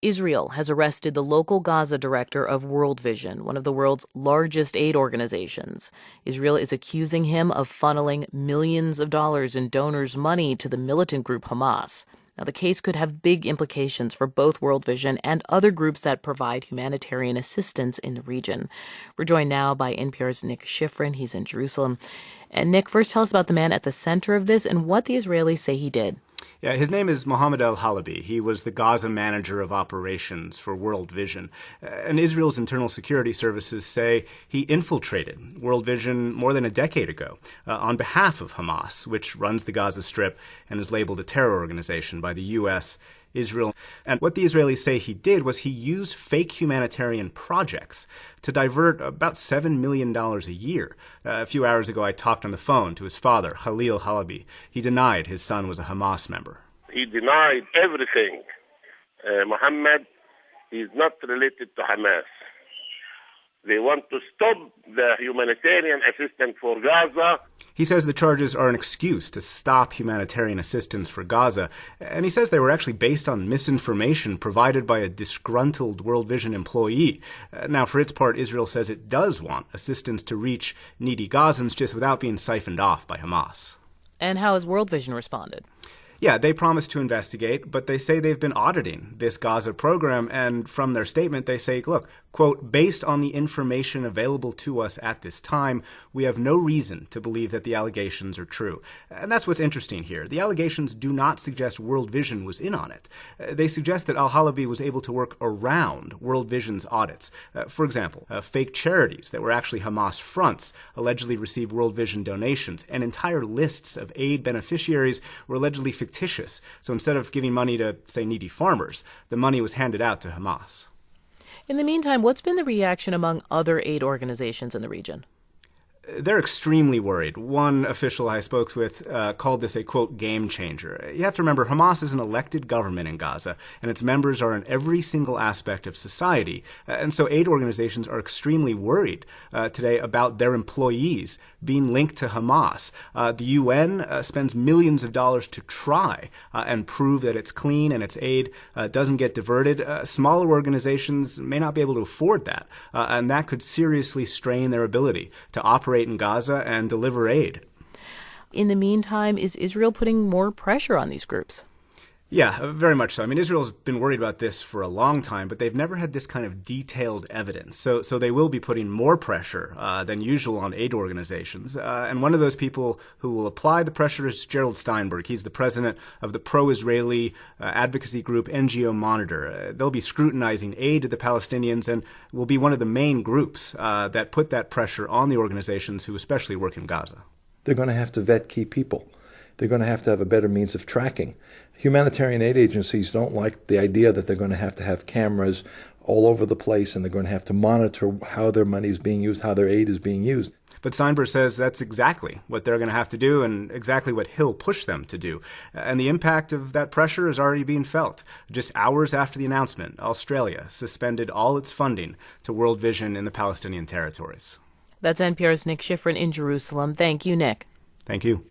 Israel has arrested the local Gaza director of World Vision, one of the world's largest aid organizations. Israel is accusing him of funneling millions of dollars in donors' money to the militant group Hamas. Now, the case could have big implications for both World Vision and other groups that provide humanitarian assistance in the region. We're joined now by NPR's Nick Schifrin. He's in Jerusalem. And Nick, first tell us about the man at the center of this and what the Israelis say he did. Yeah, his name is Mohammed al-Halabi. He was the Gaza manager of operations for World Vision. And Israel's internal security services say he infiltrated World Vision more than a decade ago on behalf of Hamas, which runs the Gaza Strip and is labeled a terror organization by the U.S., Israel. And what the Israelis say he did was he used fake humanitarian projects to divert about $7 million a year. A few hours ago, I talked on the phone to his father, Khalil Halabi. He denied his son was a Hamas member. He denied everything. Mohammed is not related to Hamas. They want to stop the humanitarian assistance for Gaza. He says the charges are an excuse to stop humanitarian assistance for Gaza. And he says they were actually based on misinformation provided by a disgruntled World Vision employee. Now, for its part, Israel says it does want assistance to reach needy Gazans just without being siphoned off by Hamas. And how has World Vision responded? Yeah, they promised to investigate, but they say they've been auditing this Gaza program, and from their statement they say, look, quote, based on the information available to us at this time, we have no reason to believe that the allegations are true. And that's what's interesting here. The allegations do not suggest World Vision was in on it. They suggest that al-Halabi was able to work around World Vision's audits. For example, fake charities that were actually Hamas fronts allegedly received World Vision donations, and entire lists of aid beneficiaries were allegedly fictitious. So instead of giving money to, say, needy farmers, the money was handed out to Hamas. In the meantime, what's been the reaction among other aid organizations in the region? They're extremely worried. One official I spoke with called this a, quote, game changer. You have to remember, Hamas is an elected government in Gaza, and its members are in every single aspect of society. And so aid organizations are extremely worried today about their employees being linked to Hamas. The UN spends millions of dollars to try and prove that it's clean and its aid doesn't get diverted. Smaller organizations may not be able to afford that, and that could seriously strain their ability to operate in Gaza and deliver aid. In the meantime, is Israel putting more pressure on these groups? Yeah, very much so. I mean, Israel's been worried about this for a long time, but they've never had this kind of detailed evidence. So they will be putting more pressure than usual on aid organizations. And one of those people who will apply the pressure is Gerald Steinberg. He's the president of the pro-Israeli advocacy group NGO Monitor. They'll be scrutinizing aid to the Palestinians and will be one of the main groups that put that pressure on the organizations who especially work in Gaza. They're going to have to vet key people. They're going to have a better means of tracking. Humanitarian aid agencies don't like the idea that they're going to have cameras all over the place, and they're going to have to monitor how their money is being used, how their aid is being used. But Steinberg says that's exactly what they're going to have to do and exactly what he'll push them to do. And the impact of that pressure is already being felt. Just hours after the announcement, Australia suspended all its funding to World Vision in the Palestinian territories. That's NPR's Nick Schifrin in Jerusalem. Thank you, Nick. Thank you.